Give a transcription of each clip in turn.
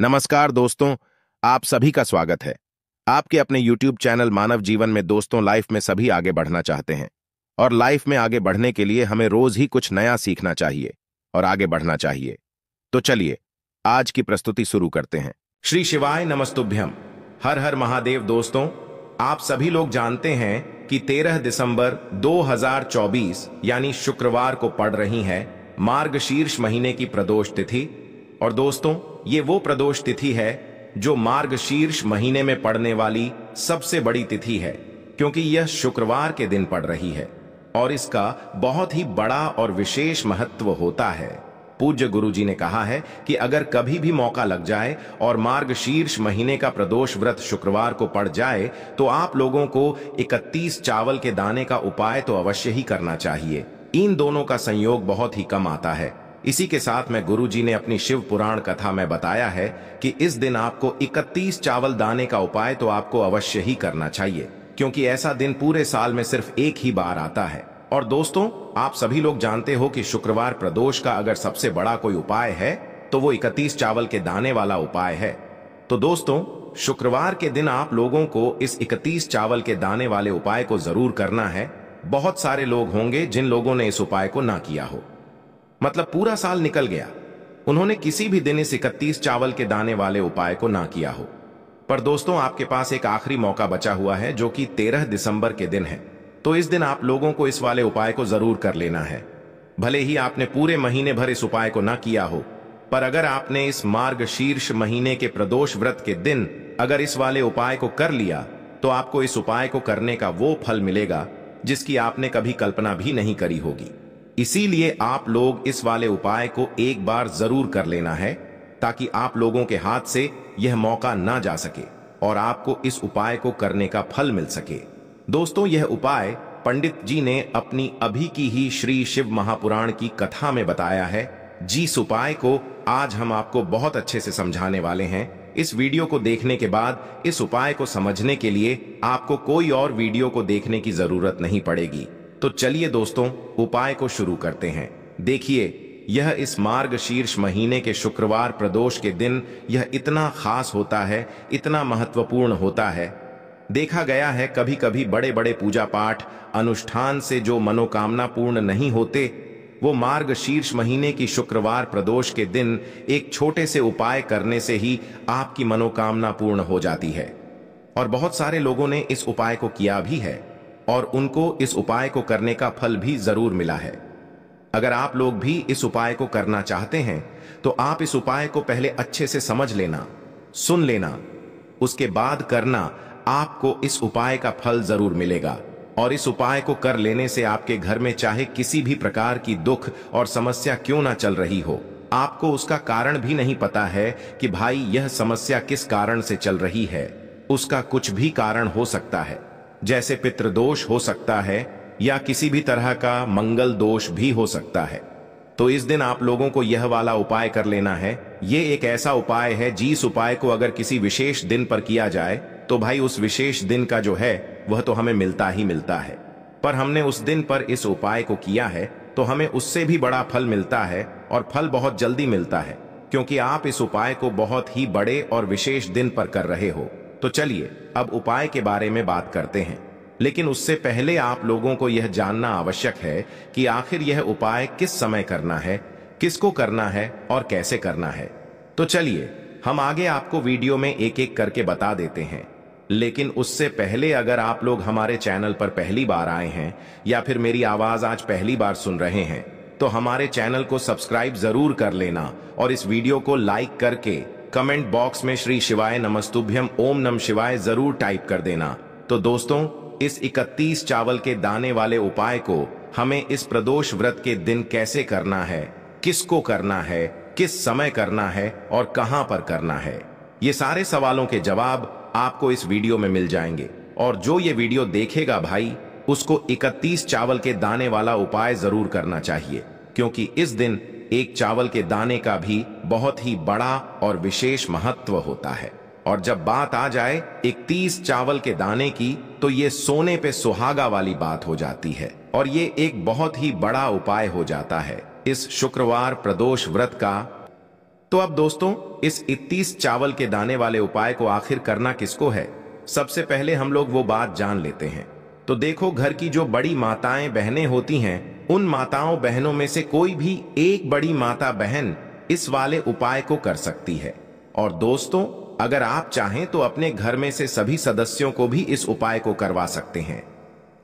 नमस्कार दोस्तों, आप सभी का स्वागत है। आपके अपने YouTube चैनल मानव जीवन में दोस्तों, लाइफ में सभी आगे बढ़ना चाहते हैं और लाइफ में आगे बढ़ने के लिए हमें रोज ही कुछ नया सीखना चाहिए और आगे बढ़ना चाहिए। तो चलिए आज की प्रस्तुति शुरू करते हैं। श्री शिवाय नमस्तुभ्यम, हर हर महादेव। दोस्तों, आप सभी लोग जानते हैं कि 13 दिसंबर 2024 यानी शुक्रवार को पड़ रही है मार्गशीर्ष महीने की प्रदोष तिथि। और दोस्तों, ये वो प्रदोष तिथि है जो मार्गशीर्ष महीने में पड़ने वाली सबसे बड़ी तिथि है, क्योंकि यह शुक्रवार के दिन पड़ रही है और इसका बहुत ही बड़ा और विशेष महत्व होता है। पूज्य गुरु जी ने कहा है कि अगर कभी भी मौका लग जाए और मार्गशीर्ष महीने का प्रदोष व्रत शुक्रवार को पड़ जाए तो आप लोगों को 31 चावल के दाने का उपाय तो अवश्य ही करना चाहिए। इन दोनों का संयोग बहुत ही कम आता है। इसी के साथ में गुरु जी ने अपनी शिव पुराण कथा में बताया है कि इस दिन आपको 31 चावल दाने का उपाय तो आपको अवश्य ही करना चाहिए, क्योंकि ऐसा दिन पूरे साल में सिर्फ एक ही बार आता है। और दोस्तों, आप सभी लोग जानते हो कि शुक्रवार प्रदोष का अगर सबसे बड़ा कोई उपाय है तो वो 31 चावल के दाने वाला उपाय है। तो दोस्तों, शुक्रवार के दिन आप लोगों को इस 31 चावल के दाने वाले उपाय को जरूर करना है। बहुत सारे लोग होंगे जिन लोगों ने इस उपाय को ना किया हो, मतलब पूरा साल निकल गया, उन्होंने किसी भी दिन इस 31 चावल के दाने वाले उपाय को ना किया हो। पर दोस्तों, आपके पास एक आखिरी मौका बचा हुआ है जो कि 13 दिसंबर के दिन है। तो इस दिन आप लोगों को इस वाले उपाय को जरूर कर लेना है। भले ही आपने पूरे महीने भर इस उपाय को ना किया हो, पर अगर आपने इस मार्गशीर्ष महीने के प्रदोष व्रत के दिन अगर इस वाले उपाय को कर लिया तो आपको इस उपाय को करने का वो फल मिलेगा जिसकी आपने कभी कल्पना भी नहीं करी होगी। इसीलिए आप लोग इस वाले उपाय को एक बार जरूर कर लेना है, ताकि आप लोगों के हाथ से यह मौका ना जा सके और आपको इस उपाय को करने का फल मिल सके। दोस्तों, यह उपाय पंडित जी ने अपनी अभी की ही श्री शिव महापुराण की कथा में बताया है। जिस उपाय को आज हम आपको बहुत अच्छे से समझाने वाले हैं। इस वीडियो को देखने के बाद इस उपाय को समझने के लिए आपको कोई और वीडियो को देखने की जरूरत नहीं पड़ेगी। तो चलिए दोस्तों, उपाय को शुरू करते हैं। देखिए, यह इस मार्गशीर्ष महीने के शुक्रवार प्रदोष के दिन यह इतना खास होता है, इतना महत्वपूर्ण होता है। देखा गया है कभी कभी बड़े बड़े पूजा पाठ अनुष्ठान से जो मनोकामना पूर्ण नहीं होते, वो मार्गशीर्ष महीने की शुक्रवार प्रदोष के दिन एक छोटे से उपाय करने से ही आपकी मनोकामना पूर्ण हो जाती है। और बहुत सारे लोगों ने इस उपाय को किया भी है और उनको इस उपाय को करने का फल भी जरूर मिला है। अगर आप लोग भी इस उपाय को करना चाहते हैं तो आप इस उपाय को पहले अच्छे से समझ लेना, सुन लेना, उसके बाद करना। आपको इस उपाय का फल जरूर मिलेगा। और इस उपाय को कर लेने से आपके घर में चाहे किसी भी प्रकार की दुख और समस्या क्यों ना चल रही हो, आपको उसका कारण भी नहीं पता है कि भाई यह समस्या किस कारण से चल रही है, उसका कुछ भी कारण हो सकता है। जैसे पितृदोष हो सकता है या किसी भी तरह का मंगल दोष भी हो सकता है। तो इस दिन आप लोगों को यह वाला उपाय कर लेना है। ये एक ऐसा उपाय है जिस उपाय को अगर किसी विशेष दिन पर किया जाए तो भाई उस विशेष दिन का जो है वह तो हमें मिलता ही मिलता है। पर हमने उस दिन पर इस उपाय को किया है तो हमें उससे भी बड़ा फल मिलता है, और फल बहुत जल्दी मिलता है, क्योंकि आप इस उपाय को बहुत ही बड़े और विशेष दिन पर कर रहे हो। तो चलिए अब उपाय के बारे में बात करते हैं। लेकिन उससे पहले आप लोगों को यह जानना आवश्यक है कि आखिर यह उपाय किस समय करना है, किसको करना है और कैसे करना है। तो चलिए हम आगे आपको वीडियो में एक एक करके बता देते हैं। लेकिन उससे पहले अगर आप लोग हमारे चैनल पर पहली बार आए हैं या फिर मेरी आवाज आज पहली बार सुन रहे हैं तो हमारे चैनल को सब्सक्राइब जरूर कर लेना और इस वीडियो को लाइक करके कमेंट बॉक्स में श्री शिवाय नमस्तुभ्यम ओम नमः शिवाय जरूर टाइप कर देना। तो दोस्तों, इस 31 चावल के दाने वाले उपाय को हमें इस प्रदोष व्रत के दिन कैसे करना है, किसको करना है, किस समय करना है और कहां पर करना है, ये सारे सवालों के जवाब आपको इस वीडियो में मिल जाएंगे। और जो ये वीडियो देखेगा भाई, उसको 31 चावल के दाने वाला उपाय जरूर करना चाहिए, क्योंकि इस दिन एक चावल के दाने का भी बहुत ही बड़ा और विशेष महत्व होता है। और जब बात आ जाए 31 चावल के दाने की, तो ये सोने पे सुहागा वाली बात हो जाती है और ये एक बहुत ही बड़ा उपाय हो जाता है इस शुक्रवार प्रदोष व्रत का। तो अब दोस्तों, इस 31 चावल के दाने वाले उपाय को आखिर करना किसको है? सबसे पहले हम लोग वो बात जान लेते हैं। तो देखो, घर की जो बड़ी माताएं बहनें होती हैं, उन माताओं बहनों में से कोई भी एक बड़ी माता बहन इस वाले उपाय को कर सकती है। और दोस्तों, अगर आप चाहें तो अपने घर में से सभी सदस्यों को भी इस उपाय को करवा सकते हैं।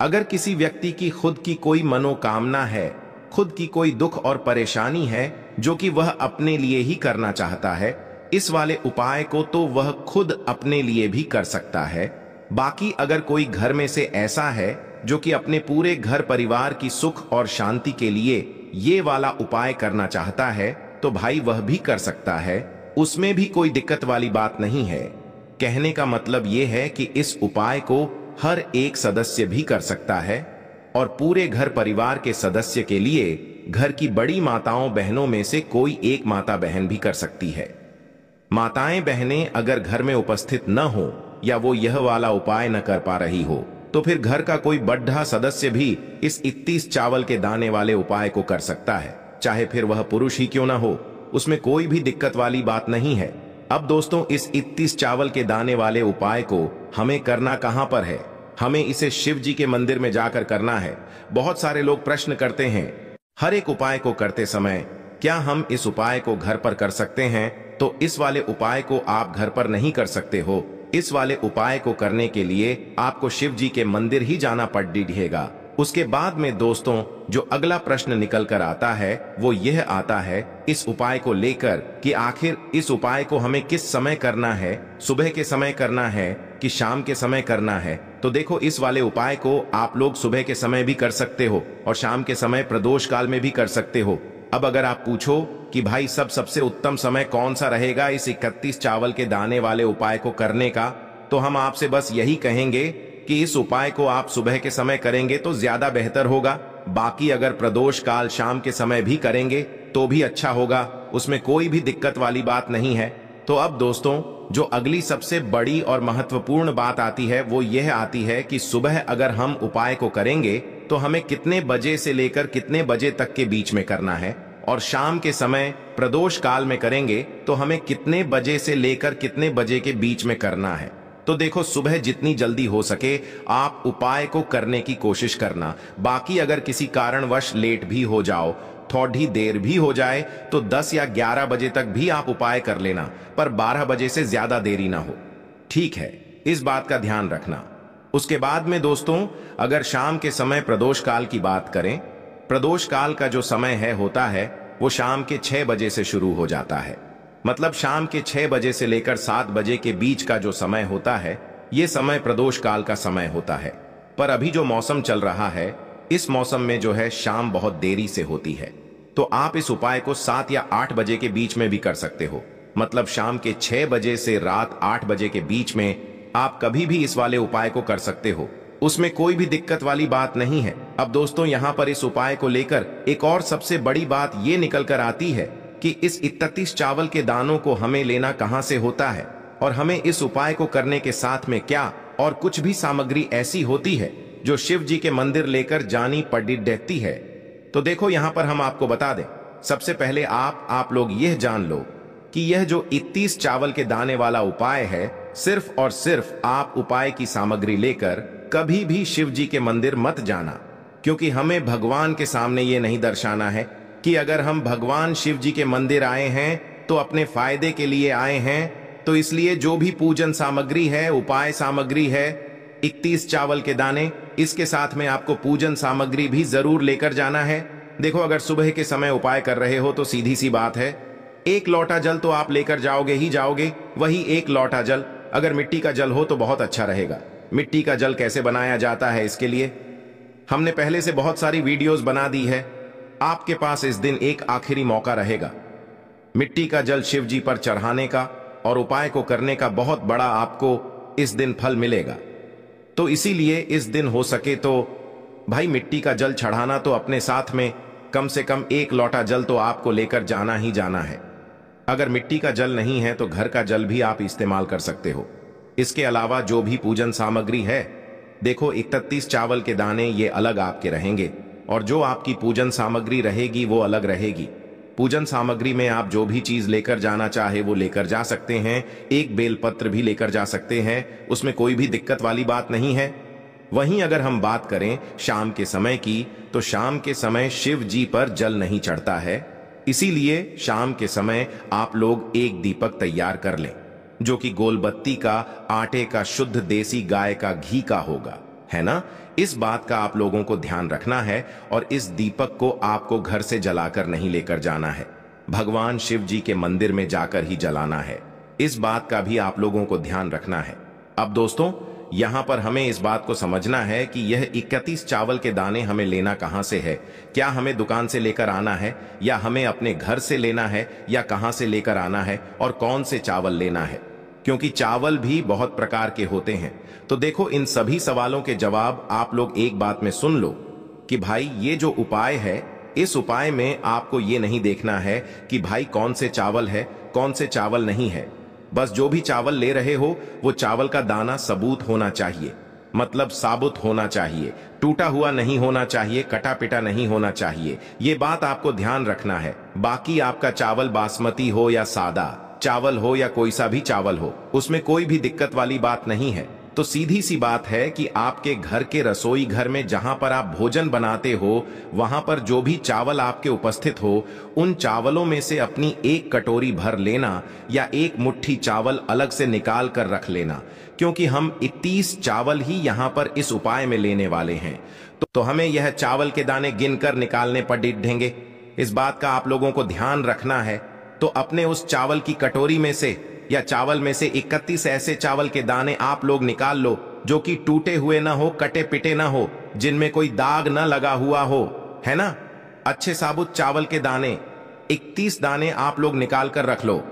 अगर किसी व्यक्ति की खुद की कोई मनोकामना है, खुद की कोई दुख और परेशानी है जो कि वह अपने लिए ही करना चाहता है, इस वाले उपाय को तो वह खुद अपने लिए भी कर सकता है। बाकी अगर कोई घर में से ऐसा है जो कि अपने पूरे घर परिवार की सुख और शांति के लिए ये वाला उपाय करना चाहता है, तो भाई वह भी कर सकता है। उसमें भी कोई दिक्कत वाली बात नहीं है। कहने का मतलब यह है कि इस उपाय को हर एक सदस्य भी कर सकता है और पूरे घर परिवार के सदस्य के लिए घर की बड़ी माताओं बहनों में से कोई एक माता बहन भी कर सकती है। माताएं बहनें अगर घर में उपस्थित न हो या वो यह वाला उपाय न कर पा रही हो, तो फिर घर का कोई बड़ा सदस्य भी इस 31 चावल के दाने वाले उपाय को कर सकता है, चाहे फिर वह पुरुष ही क्यों ना हो। उसमें कोई भी दिक्कत वाली बात नहीं है। अब दोस्तों, इस 31 चावल के दाने वाले उपाय को हमें करना कहां पर है? हमें इसे शिव जी के मंदिर में जाकर करना है। बहुत सारे लोग प्रश्न करते हैं, हर एक उपाय को करते समय क्या हम इस उपाय को घर पर कर सकते हैं? तो इस वाले उपाय को आप घर पर नहीं कर सकते हो। इस वाले उपाय को करने के लिए आपको शिव जी के मंदिर ही जाना पड़ेगा। उसके बाद में दोस्तों, जो अगला प्रश्न निकल कर आता है वो यह आता है इस उपाय को लेकर कि आखिर इस उपाय को हमें किस समय करना है, सुबह के समय करना है कि शाम के समय करना है। तो देखो, इस वाले उपाय को आप लोग सुबह के समय भी कर सकते हो और शाम के समय प्रदोष काल में भी कर सकते हो। अब अगर आप पूछो कि भाई सबसे उत्तम समय कौन सा रहेगा इस 31 चावल के दाने वाले उपाय को करने का, तो हम आपसे बस यही कहेंगे कि इस उपाय को आप सुबह के समय करेंगे तो ज्यादा बेहतर होगा। बाकी अगर प्रदोष काल शाम के समय भी करेंगे तो भी अच्छा होगा, उसमें कोई भी दिक्कत वाली बात नहीं है। तो अब दोस्तों, जो अगली सबसे बड़ी और महत्वपूर्ण बात आती है वो यह आती है कि सुबह अगर हम उपाय को करेंगे तो हमें कितने बजे से लेकर कितने बजे तक के बीच में करना है, और शाम के समय प्रदोष काल में करेंगे तो हमें कितने बजे से लेकर कितने बजे के बीच में करना है। तो देखो, सुबह जितनी जल्दी हो सके आप उपाय को करने की कोशिश करना। बाकी अगर किसी कारणवश लेट भी हो जाओ, थोड़ी देर भी हो जाए, तो 10 या 11 बजे तक भी आप उपाय कर लेना, पर 12 बजे से ज्यादा देरी ना हो। ठीक है, इस बात का ध्यान रखना। उसके बाद में दोस्तों, अगर शाम के समय प्रदोष काल की बात करें, प्रदोष काल का जो समय होता है वो शाम के 6 बजे से शुरू हो जाता है। मतलब शाम के 6 बजे से लेकर 7 बजे के बीच का जो समय होता है, ये समय प्रदोष काल का समय होता है। पर अभी जो मौसम चल रहा है, इस मौसम में जो है शाम बहुत देरी से होती है। तो आप इस उपाय को 7 या 8 बजे के बीच में भी कर सकते हो। मतलब शाम के 6 बजे से रात 8 बजे के बीच में आप कभी भी इस वाले उपाय को कर सकते हो, उसमें कोई भी दिक्कत वाली बात नहीं है। अब दोस्तों, यहाँ पर इस उपाय को लेकर एक और सबसे बड़ी बात ये निकल कर आती है कि इस 31 चावल के दानों को हमें लेना कहां से होता है, और हमें इस उपाय को करने के साथ में क्या और कुछ भी सामग्री ऐसी होती है जो शिव जी के मंदिर लेकर जानी पड़ती है। तो देखो, यहां पर हम आपको बता दें, सबसे पहले आप लोग यह जान लो कि यह जो 31 चावल के दाने वाला उपाय है, सिर्फ और सिर्फ आप उपाय की सामग्री लेकर कभी भी शिव जी के मंदिर मत जाना, क्योंकि हमें भगवान के सामने ये नहीं दर्शाना है कि अगर हम भगवान शिव जी के मंदिर आए हैं तो अपने फायदे के लिए आए हैं। तो इसलिए जो भी पूजन सामग्री है, उपाय सामग्री है, 31 चावल के दाने, इसके साथ में आपको पूजन सामग्री भी जरूर लेकर जाना है। देखो, अगर सुबह के समय उपाय कर रहे हो तो सीधी सी बात है, 1 लोटा जल तो आप लेकर जाओगे ही जाओगे। वही 1 लोटा जल अगर मिट्टी का जल हो तो बहुत अच्छा रहेगा। मिट्टी का जल कैसे बनाया जाता है, इसके लिए हमने पहले से बहुत सारी वीडियोस बना दी है। आपके पास इस दिन एक आखिरी मौका रहेगा मिट्टी का जल शिव जी पर चढ़ाने का और उपाय को करने का। बहुत बड़ा आपको इस दिन फल मिलेगा। तो इसीलिए इस दिन हो सके तो भाई मिट्टी का जल चढ़ाना तो अपने साथ में कम से कम 1 लोटा जल तो आपको लेकर जाना ही जाना है। अगर मिट्टी का जल नहीं है तो घर का जल भी आप इस्तेमाल कर सकते हो। इसके अलावा जो भी पूजन सामग्री है, देखो 31 चावल के दाने ये अलग आपके रहेंगे और जो आपकी पूजन सामग्री रहेगी वो अलग रहेगी। पूजन सामग्री में आप जो भी चीज लेकर जाना चाहे वो लेकर जा सकते हैं। एक बेलपत्र भी लेकर जा सकते हैं, उसमें कोई भी दिक्कत वाली बात नहीं है। वहीं अगर हम बात करें शाम के समय की, तो शाम के समय शिव जी पर जल नहीं चढ़ता है, इसीलिए शाम के समय आप लोग एक दीपक तैयार कर लें, जो कि गोलबत्ती का, आटे का, शुद्ध देसी गाय का घी का होगा, है ना। इस बात का आप लोगों को ध्यान रखना है और इस दीपक को आपको घर से जलाकर नहीं लेकर जाना है, भगवान शिव जी के मंदिर में जाकर ही जलाना है। इस बात का भी आप लोगों को ध्यान रखना है। अब दोस्तों, यहां पर हमें इस बात को समझना है कि यह 31 चावल के दाने हमें लेना कहां से है। क्या हमें दुकान से लेकर आना है, या हमें अपने घर से लेना है, या कहां से लेकर आना है, और कौन से चावल लेना है, क्योंकि चावल भी बहुत प्रकार के होते हैं। तो देखो, इन सभी सवालों के जवाब आप लोग एक बात में सुन लो कि भाई ये जो उपाय है, इस उपाय में आपको ये नहीं देखना है कि भाई कौन से चावल है, कौन से चावल नहीं है। बस जो भी चावल ले रहे हो वो चावल का दाना सबूत होना चाहिए, मतलब साबुत होना चाहिए, टूटा हुआ नहीं होना चाहिए, कटा पिटा नहीं होना चाहिए। ये बात आपको ध्यान रखना है। बाकी आपका चावल बासमती हो या सादा चावल हो या कोई सा भी चावल हो, उसमें कोई भी दिक्कत वाली बात नहीं है। तो सीधी सी बात है कि आपके घर के रसोई घर में जहां पर आप भोजन बनाते हो, वहां पर जो भी चावल आपके उपस्थित हो, उन चावलों में से अपनी एक कटोरी भर लेना, या एक मुट्ठी चावल अलग से निकाल कर रख लेना, क्योंकि हम 31 चावल ही यहां पर इस उपाय में लेने वाले हैं। तो हमें यह चावल के दाने गिनकर निकालने पर डिढेंगे। इस बात का आप लोगों को ध्यान रखना है। तो अपने उस चावल की कटोरी में से या चावल में से 31 ऐसे चावल के दाने आप लोग निकाल लो जो कि टूटे हुए ना हो, कटे पिटे ना हो, जिनमें कोई दाग ना लगा हुआ हो, है ना। अच्छे साबुत चावल के दाने 31 दाने आप लोग निकाल कर रख लो,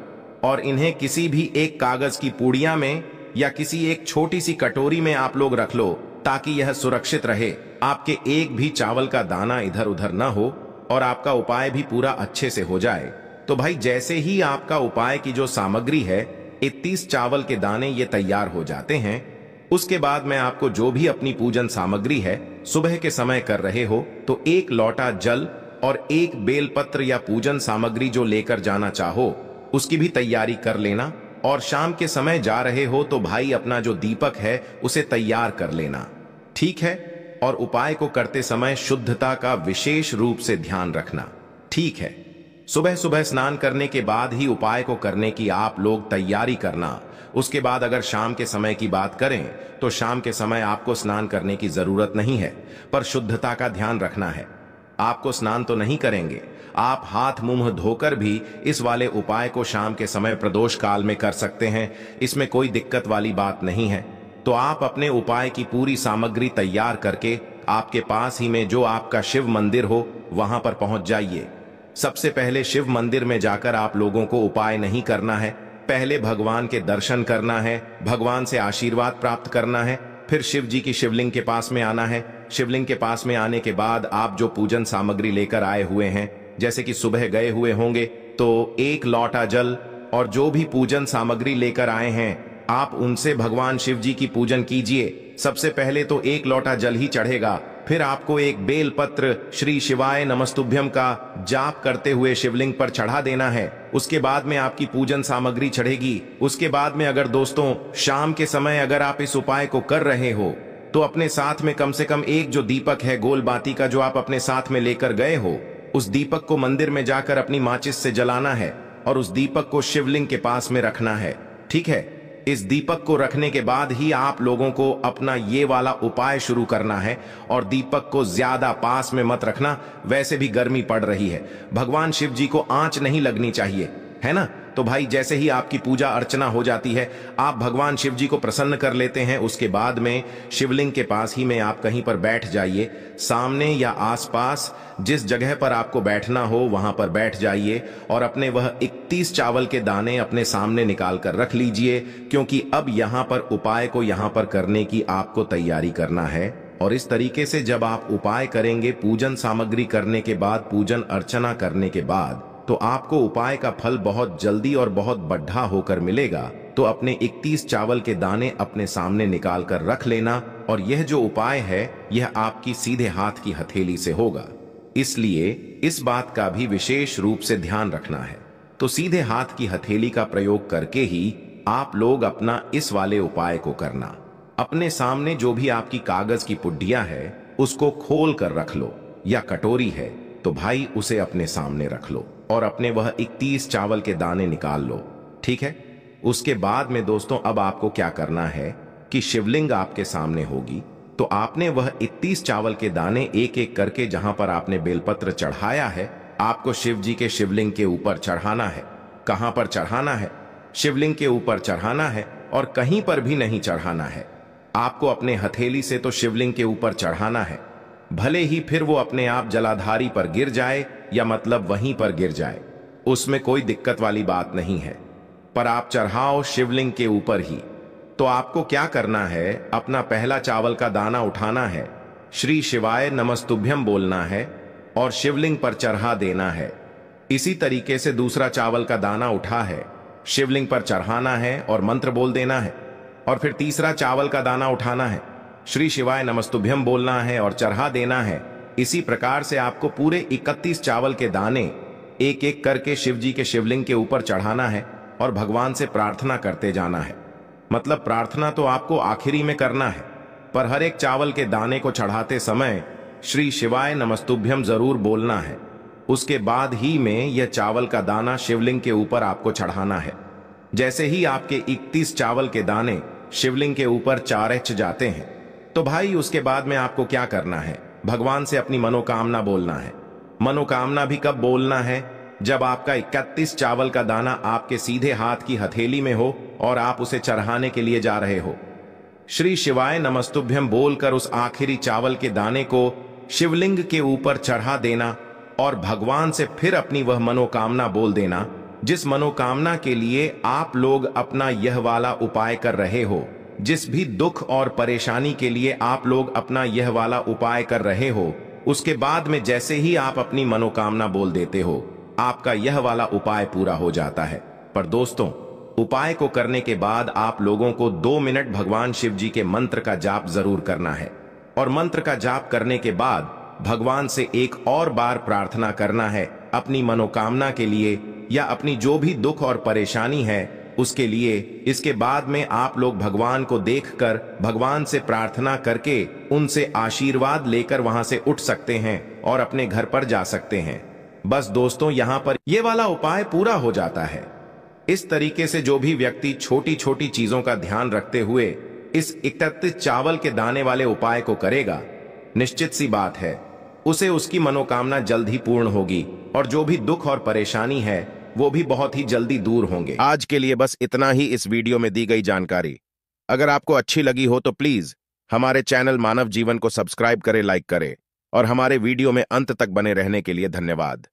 और इन्हें किसी भी एक कागज की पुड़िया में या किसी एक छोटी सी कटोरी में आप लोग रख लो, ताकि यह सुरक्षित रहे, आपके एक भी चावल का दाना इधर उधर ना हो और आपका उपाय भी पूरा अच्छे से हो जाए। तो भाई जैसे ही आपका उपाय की जो सामग्री है, 31 चावल के दाने ये तैयार हो जाते हैं, उसके बाद मैं आपको जो भी अपनी पूजन सामग्री है सुबह के समय कर रहे हो, तो एक लोटा जल और एक बेलपत्र या पूजन सामग्री जो लेकर जाना चाहो उसकी भी तैयारी कर लेना। और शाम के समय जा रहे हो तो भाई अपना जो दीपक है उसे तैयार कर लेना, ठीक है। और उपाय को करते समय शुद्धता का विशेष रूप से ध्यान रखना, ठीक है। सुबह सुबह स्नान करने के बाद ही उपाय को करने की आप लोग तैयारी करना। उसके बाद अगर शाम के समय की बात करें तो शाम के समय आपको स्नान करने की जरूरत नहीं है, पर शुद्धता का ध्यान रखना है। आपको स्नान तो नहीं करेंगे, आप हाथ मुंह धोकर भी इस वाले उपाय को शाम के समय प्रदोष काल में कर सकते हैं, इसमें कोई दिक्कत वाली बात नहीं है। तो आप अपने उपाय की पूरी सामग्री तैयार करके आपके पास ही में जो आपका शिव मंदिर हो वहां पर पहुंच जाइए। सबसे पहले शिव मंदिर में जाकर आप लोगों को उपाय नहीं करना है, पहले भगवान के दर्शन करना है, भगवान से आशीर्वाद प्राप्त करना है, फिर शिव जी की शिवलिंग के पास में आना है। शिवलिंग के पास में आने के बाद आप जो पूजन सामग्री लेकर आए हुए हैं, जैसे कि सुबह गए हुए होंगे तो एक लोटा जल और जो भी पूजन सामग्री लेकर आए हैं आप उनसे भगवान शिव जी की पूजन कीजिए। सबसे पहले तो एक लोटा जल ही चढ़ेगा, फिर आपको एक बेल पत्र श्री शिवाय नमस्तुभ्यम का जाप करते हुए शिवलिंग पर चढ़ा देना है। उसके बाद में आपकी पूजन सामग्री चढ़ेगी। उसके बाद में अगर दोस्तों शाम के समय अगर आप इस उपाय को कर रहे हो तो अपने साथ में कम से कम एक जो दीपक है गोल बाती का जो आप अपने साथ में लेकर गए हो, उस दीपक को मंदिर में जाकर अपनी माचिस से जलाना है और उस दीपक को शिवलिंग के पास में रखना है, ठीक है। इस दीपक को रखने के बाद ही आप लोगों को अपना ये वाला उपाय शुरू करना है। और दीपक को ज्यादा पास में मत रखना, वैसे भी गर्मी पड़ रही है, भगवान शिव जी को आंच नहीं लगनी चाहिए, है ना। तो भाई जैसे ही आपकी पूजा अर्चना हो जाती है, आप भगवान शिव जी को प्रसन्न कर लेते हैं, उसके बाद में शिवलिंग के पास ही में आप कहीं पर बैठ जाइए। सामने या आसपास जिस जगह पर आपको बैठना हो वहां पर बैठ जाइए और अपने वह 31 चावल के दाने अपने सामने निकाल कर रख लीजिए, क्योंकि अब यहां पर उपाय को यहां पर करने की आपको तैयारी करना है। और इस तरीके से जब आप उपाय करेंगे, पूजन सामग्री करने के बाद, पूजन अर्चना करने के बाद, तो आपको उपाय का फल बहुत जल्दी और बहुत बढ़ा होकर मिलेगा। तो अपने 31 चावल के दाने अपने सामने निकाल कर रख लेना। और यह जो उपाय है यह आपकी सीधे हाथ की हथेली से होगा। इसलिए इस बात का भी विशेष रूप से ध्यान रखना है। तो सीधे हाथ की हथेली का प्रयोग करके ही आप लोग अपना इस वाले उपाय को करना। अपने सामने जो भी आपकी कागज की पुड्डियां है उसको खोल कर रख लो, या कटोरी है तो भाई उसे अपने सामने रख लो और अपने वह 31 चावल के दाने निकाल लो। ठीक है। उसके बाद में दोस्तों अब आपको क्या करना है कि शिवलिंग आपके सामने होगी, तो आपने वह 31 चावल के दाने एक एक करके जहां पर आपने बेलपत्र चढ़ाया है आपको शिव जी के शिवलिंग के ऊपर चढ़ाना है। कहां पर चढ़ाना है? शिवलिंग के ऊपर चढ़ाना है और कहीं पर भी नहीं चढ़ाना है। आपको अपने हथेली से तो शिवलिंग के ऊपर चढ़ाना है, भले ही फिर वो अपने आप जलाधारी पर गिर जाए या मतलब वहीं पर गिर जाए, उसमें कोई दिक्कत वाली बात नहीं है, पर आप चढ़ाओ शिवलिंग के ऊपर ही। तो आपको क्या करना है, अपना पहला चावल का दाना उठाना है, श्री शिवाय नमस्तुभ्यम बोलना है और शिवलिंग पर चढ़ा देना है। इसी तरीके से दूसरा चावल का दाना उठा है, शिवलिंग पर चढ़ाना है और मंत्र बोल देना है। और फिर तीसरा चावल का दाना उठाना है, श्री शिवाय नमस्तुभ्यम बोलना है और चढ़ा देना है। इसी प्रकार से आपको पूरे 31 चावल के दाने एक एक करके शिव जी के शिवलिंग के ऊपर चढ़ाना है और भगवान से प्रार्थना करते जाना है। मतलब प्रार्थना तो आपको आखिरी में करना है, पर हर एक चावल के दाने को चढ़ाते समय श्री शिवाय नमस्तुभ्यम जरूर बोलना है। उसके बाद ही में यह चावल का दाना शिवलिंग के ऊपर आपको चढ़ाना है। जैसे ही आपके 31 चावल के दाने शिवलिंग के ऊपर चारच जाते हैं, तो भाई उसके बाद में आपको क्या करना है, भगवान से अपनी मनोकामना बोलना है। मनोकामना भी कब बोलना है? जब आपका 31 चावल का दाना आपके सीधे हाथ की हथेली में हो और आप उसे चढ़ाने के लिए जा रहे हो। श्री शिवाय नमस्तुभ्यम बोलकर उस आखिरी चावल के दाने को शिवलिंग के ऊपर चढ़ा देना और भगवान से फिर अपनी वह मनोकामना बोल देना, जिस मनोकामना के लिए आप लोग अपना यह वाला उपाय कर रहे हो, जिस भी दुख और परेशानी के लिए आप लोग अपना यह वाला उपाय कर रहे हो। उसके बाद में जैसे ही आप अपनी मनोकामना बोल देते हो, आपका यह वाला उपाय पूरा हो जाता है। पर दोस्तों, उपाय को करने के बाद आप लोगों को 2 मिनट भगवान शिव जी के मंत्र का जाप जरूर करना है और मंत्र का जाप करने के बाद भगवान से एक और बार प्रार्थना करना है अपनी मनोकामना के लिए या अपनी जो भी दुख और परेशानी है उसके लिए। इसके बाद में आप लोग भगवान को देखकर भगवान से प्रार्थना करके उनसे आशीर्वाद लेकर वहां से उठ सकते हैं और अपने घर पर जा सकते हैं। बस दोस्तों, यहां पर यह वाला उपाय पूरा हो जाता है। इस तरीके से जो भी व्यक्ति छोटी छोटी चीजों का ध्यान रखते हुए इस 31 चावल के दाने वाले उपाय को करेगा, निश्चित सी बात है उसे उसकी मनोकामना जल्द ही पूर्ण होगी और जो भी दुख और परेशानी है वो भी बहुत ही जल्दी दूर होंगे। आज के लिए बस इतना ही इस वीडियो में दी गई जानकारी। अगर आपको अच्छी लगी हो तो प्लीज हमारे चैनल मानव जीवन को सब्सक्राइब करें, लाइक करें और हमारे वीडियो में अंत तक बने रहने के लिए धन्यवाद।